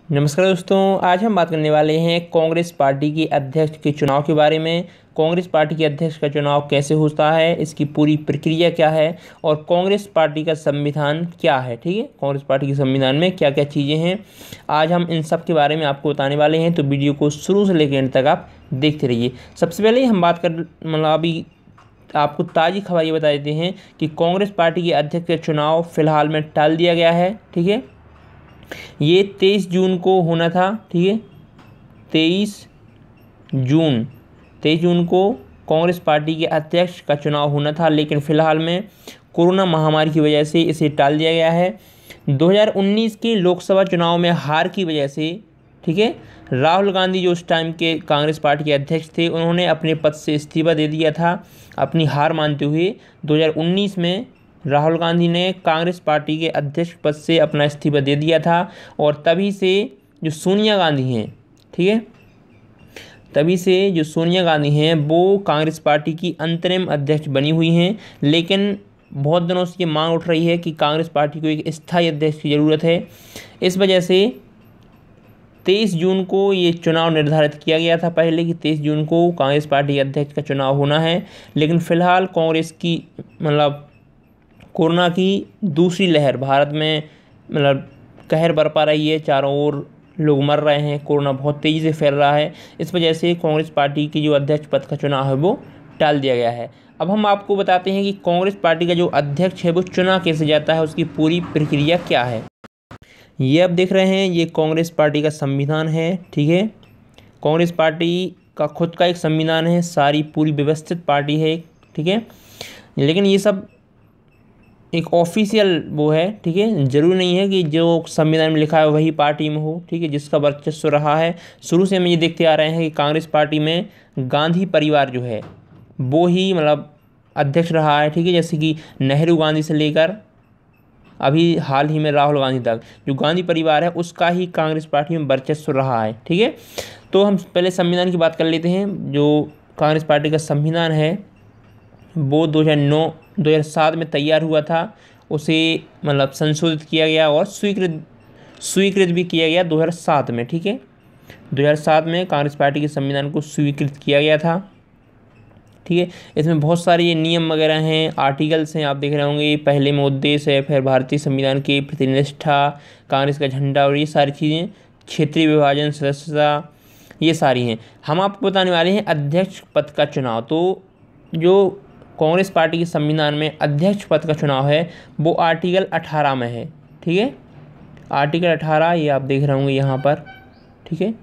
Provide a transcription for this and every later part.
नमस्कार दोस्तों, आज हम बात करने वाले हैं कांग्रेस पार्टी की अध्यक्ष के चुनाव के बारे में। कांग्रेस पार्टी के अध्यक्ष का चुनाव कैसे होता है, इसकी पूरी प्रक्रिया क्या है और कांग्रेस पार्टी का संविधान क्या है। ठीक है, कांग्रेस पार्टी के संविधान में क्या क्या चीज़ें हैं, आज हम इन सब के बारे में आपको बताने वाले हैं। तो वीडियो को शुरू से लेकर अंत तक आप देखते रहिए। सबसे पहले हम बात कर अभी आपको ताज़ी खबर ये बता देते हैं कि कांग्रेस पार्टी के अध्यक्ष का चुनाव फिलहाल में टाल दिया गया है। ठीक है, ये 23 जून को होना था। ठीक है, 23 जून को कांग्रेस पार्टी के अध्यक्ष का चुनाव होना था, लेकिन फ़िलहाल में कोरोना महामारी की वजह से इसे टाल दिया गया है। 2019 के लोकसभा चुनाव में हार की वजह से, ठीक है, राहुल गांधी जो उस टाइम के कांग्रेस पार्टी के अध्यक्ष थे, उन्होंने अपने पद से इस्तीफा दे दिया था अपनी हार मानते हुए। 2019 में राहुल गांधी ने कांग्रेस पार्टी के अध्यक्ष पद से अपना इस्तीफा दे दिया था और तभी से जो सोनिया गांधी हैं, ठीक है, तभी से जो सोनिया गांधी हैं वो कांग्रेस पार्टी की अंतरिम अध्यक्ष बनी हुई हैं। लेकिन बहुत दिनों से ये मांग उठ रही है कि कांग्रेस पार्टी को एक स्थायी अध्यक्ष की ज़रूरत है। इस वजह से 23 जून को ये चुनाव निर्धारित किया गया था पहले कि 23 जून को कांग्रेस पार्टी के अध्यक्ष का चुनाव होना है। लेकिन फ़िलहाल कांग्रेस की कोरोना की दूसरी लहर भारत में कहर बरपा रही है। चारों ओर लोग मर रहे हैं, कोरोना बहुत तेज़ी से फैल रहा है। इस वजह से कांग्रेस पार्टी की जो अध्यक्ष पद का चुनाव है वो टाल दिया गया है। अब हम आपको बताते हैं कि कांग्रेस पार्टी का जो अध्यक्ष है वो चुना कैसे जाता है, उसकी पूरी प्रक्रिया क्या है। ये आप देख रहे हैं, ये कांग्रेस पार्टी का संविधान है। ठीक है, कांग्रेस पार्टी का खुद का एक संविधान है, सारी पूरी व्यवस्थित पार्टी है। ठीक है, लेकिन ये सब एक ऑफिशियल वो है। ठीक है, ज़रूरी नहीं है कि जो संविधान में लिखा है वही पार्टी में हो। ठीक है, जिसका वर्चस्व रहा है शुरू से हम ये देखते आ रहे हैं कि कांग्रेस पार्टी में गांधी परिवार जो है वो ही अध्यक्ष रहा है। ठीक है, जैसे कि नेहरू गांधी से लेकर अभी हाल ही में राहुल गांधी तक जो गांधी परिवार है उसका ही कांग्रेस पार्टी में वर्चस्व रहा है। ठीक है, तो हम पहले संविधान की बात कर लेते हैं। जो कांग्रेस पार्टी का संविधान है वो 2007 में तैयार हुआ था। उसे संशोधित किया गया और स्वीकृत भी किया गया 2007 में। ठीक है, 2007 में कांग्रेस पार्टी के संविधान को स्वीकृत किया गया था। ठीक है, इसमें बहुत सारे ये नियम वगैरह हैं, आर्टिकल्स हैं, आप देख रहे होंगे। पहले में उद्देश्य है, फिर भारतीय संविधान की प्रतिनिष्ठा, कांग्रेस का झंडा और ये सारी चीज़ें, क्षेत्रीय विभाजन, सदस्यता, ये सारी हैं। हम आपको बताने वाले हैं अध्यक्ष पद का चुनाव। तो जो कांग्रेस पार्टी के संविधान में अध्यक्ष पद का चुनाव है वो आर्टिकल 18 में है। ठीक है, आर्टिकल 18 ये आप देख रहे होंगे यहाँ पर। ठीक है,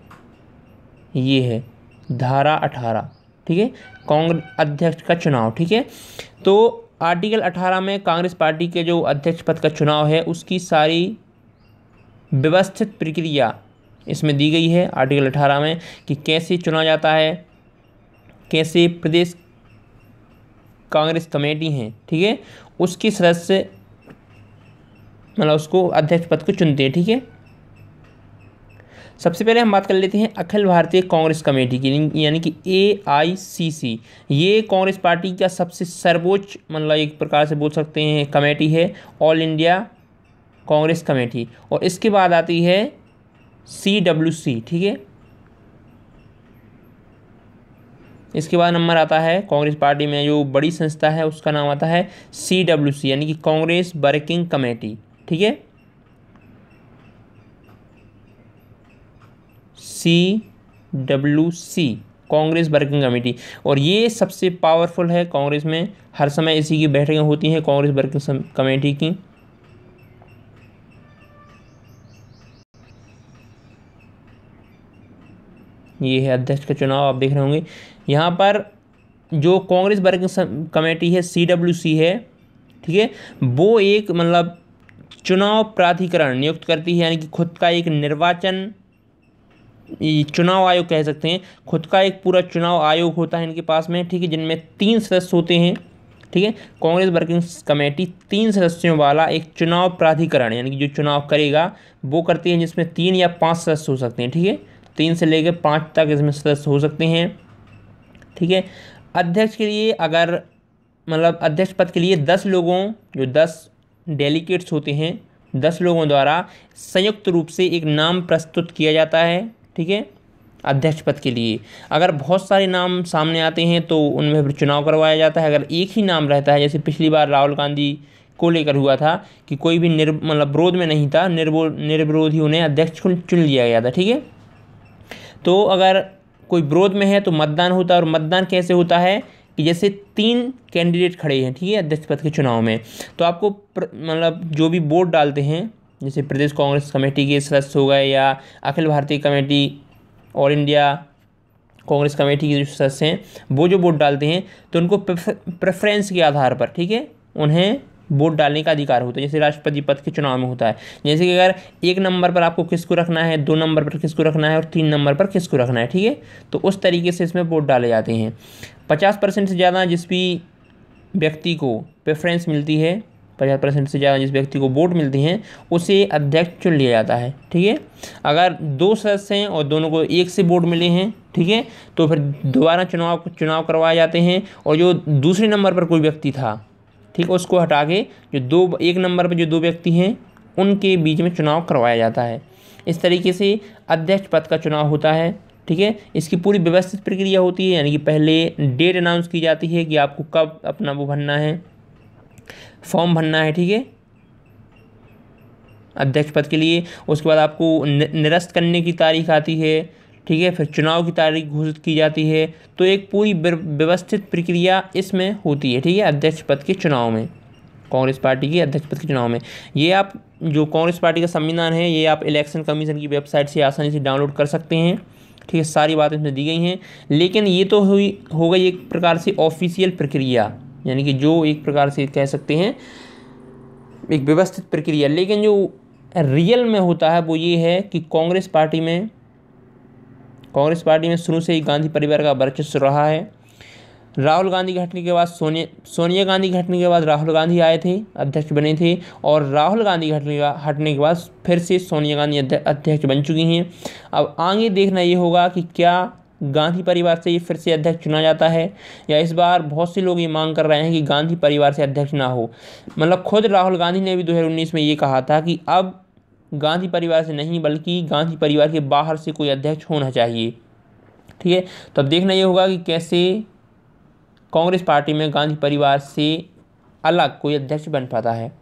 ये है धारा 18। ठीक है, कांग्रेस अध्यक्ष का चुनाव। ठीक है, तो आर्टिकल 18 में कांग्रेस पार्टी के जो अध्यक्ष पद का चुनाव है उसकी सारी व्यवस्थित प्रक्रिया इसमें दी गई है आर्टिकल 18 में कि कैसे चुना जाता है, कैसे प्रदेश कांग्रेस कमेटी हैं, ठीक है, उसके सदस्य उसको अध्यक्ष पद को चुनते हैं। ठीक है, सबसे पहले हम बात कर लेते हैं अखिल भारतीय कांग्रेस कमेटी की, यानी कि AICC। ये कांग्रेस पार्टी का सबसे सर्वोच्च एक प्रकार से बोल सकते हैं कमेटी है, ऑल इंडिया कांग्रेस कमेटी। और इसके बाद आती है CWC। ठीक है, इसके बाद नंबर आता है कांग्रेस पार्टी में जो बड़ी संस्था है उसका नाम आता है CWC, यानी कि कांग्रेस वर्किंग कमेटी। ठीक है, CWC कांग्रेस वर्किंग कमेटी, और ये सबसे पावरफुल है कांग्रेस में। हर समय इसी की बैठकें होती हैं कांग्रेस वर्किंग कमेटी की। ये है अध्यक्ष का चुनाव, आप देख रहे होंगे यहाँ पर। जो कांग्रेस वर्किंग कमेटी है CWC है, ठीक है, वो एक चुनाव प्राधिकरण नियुक्त करती है, यानी कि खुद का एक निर्वाचन चुनाव आयोग कह सकते हैं। खुद का एक पूरा चुनाव आयोग होता है इनके पास में। ठीक है, जिनमें 3 सदस्य होते हैं। ठीक है, कांग्रेस वर्किंग कमेटी 3 सदस्यों वाला एक चुनाव प्राधिकरण, यानी कि जो चुनाव करेगा वो करती है, जिसमें 3 या 5 सदस्य हो सकते हैं। ठीक है, 3 से लेकर 5 तक इसमें सदस्य हो सकते हैं। ठीक है, अध्यक्ष के लिए अध्यक्ष पद के लिए 10 लोगों, जो 10 डेलीगेट्स होते हैं 10 लोगों द्वारा संयुक्त रूप से एक नाम प्रस्तुत किया जाता है, ठीक है, अध्यक्ष पद के लिए। अगर बहुत सारे नाम सामने आते हैं तो उनमें फिर चुनाव करवाया जाता है। अगर एक ही नाम रहता है, जैसे पिछली बार राहुल गांधी को लेकर हुआ था कि कोई भी मतलब विरोध में नहीं था, निर्विरोध ही उन्हें अध्यक्ष चुन लिया गया था, ठीक है। तो अगर कोई विरोध में है तो मतदान होता है, और मतदान कैसे होता है कि जैसे 3 कैंडिडेट खड़े हैं, ठीक है, अध्यक्ष पद के चुनाव में, तो आपको मतलब जो भी वोट डालते हैं, जैसे प्रदेश कांग्रेस कमेटी के सदस्य हो गए या Akhil Bharatiya committee, all India Congress committee के जो सदस्य हैं, वो जो वोट डालते हैं तो उनको प्रेफरेंस के आधार पर, ठीक है, उन्हें वोट डालने का अधिकार होता है, जैसे राष्ट्रपति पद के चुनाव में होता है। जैसे कि अगर 1 नंबर पर आपको किसको रखना है, 2 नंबर पर किसको रखना है और 3 नंबर पर किसको रखना है, ठीक है, तो उस तरीके से इसमें वोट डाले जाते हैं। 50% से ज़्यादा जिस भी व्यक्ति को प्रेफरेंस मिलती है, 50% से ज़्यादा जिस व्यक्ति को वोट मिलती हैं, उसे अध्यक्ष चुन लिया जाता है, ठीक है। अगर 2 सदस्य हैं और दोनों को एक से वोट मिले हैं, ठीक है, तो फिर दोबारा चुनाव करवाए जाते हैं, और जो दूसरे नंबर पर कोई व्यक्ति था, ठीक, उसको हटा के जो 1 नंबर पर जो 2 व्यक्ति हैं उनके बीच में चुनाव करवाया जाता है। इस तरीके से अध्यक्ष पद का चुनाव होता है, ठीक है। इसकी पूरी व्यवस्थित प्रक्रिया होती है, यानी कि पहले डेट अनाउंस की जाती है कि आपको कब अपना वो भरना है, फॉर्म भरना है, ठीक है, अध्यक्ष पद के लिए। उसके बाद आपको निरस्त करने की तारीख आती है, ठीक है, फिर चुनाव की तारीख घोषित की जाती है। तो एक पूरी व्यवस्थित प्रक्रिया इसमें होती है, ठीक है, अध्यक्ष पद के चुनाव में, कांग्रेस पार्टी के अध्यक्ष पद के चुनाव में। ये आप जो कांग्रेस पार्टी का संविधान है, ये आप इलेक्शन कमीशन की वेबसाइट से आसानी से डाउनलोड कर सकते हैं, ठीक है, सारी बातें इसमें दी गई हैं। लेकिन ये तो हो गई एक प्रकार से ऑफिशियल प्रक्रिया, यानी कि जो एक प्रकार से कह सकते हैं एक व्यवस्थित प्रक्रिया। लेकिन जो रियल में होता है वो ये है कि कांग्रेस पार्टी में शुरू से ही गांधी परिवार का वर्चस्व रहा है। राहुल गांधी के हटने के बाद सोनिया गांधी के हटने के बाद राहुल गांधी आए थे, अध्यक्ष बने थे, और राहुल गांधी के हटने के बाद फिर से सोनिया गांधी अध्यक्ष बन चुकी हैं। अब आगे देखना ये होगा कि क्या गांधी परिवार से ये फिर से अध्यक्ष चुना जाता है, या इस बार बहुत से लोग ये मांग कर रहे हैं कि गांधी परिवार से अध्यक्ष ना हो। मतलब खुद राहुल गांधी ने भी 2019 में ये कहा था कि अब गांधी परिवार से नहीं बल्कि गांधी परिवार के बाहर से कोई अध्यक्ष होना चाहिए, ठीक है। तो अब देखना ये होगा कि कैसे कांग्रेस पार्टी में गांधी परिवार से अलग कोई अध्यक्ष बन पाता है।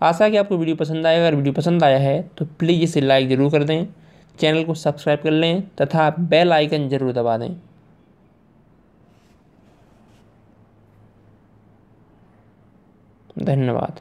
आशा है कि आपको वीडियो पसंद आएगा। अगर वीडियो पसंद आया है तो प्लीज़ इसे लाइक ज़रूर कर दें, चैनल को सब्सक्राइब कर लें तथा बेल आइकन ज़रूर दबा दें। धन्यवाद।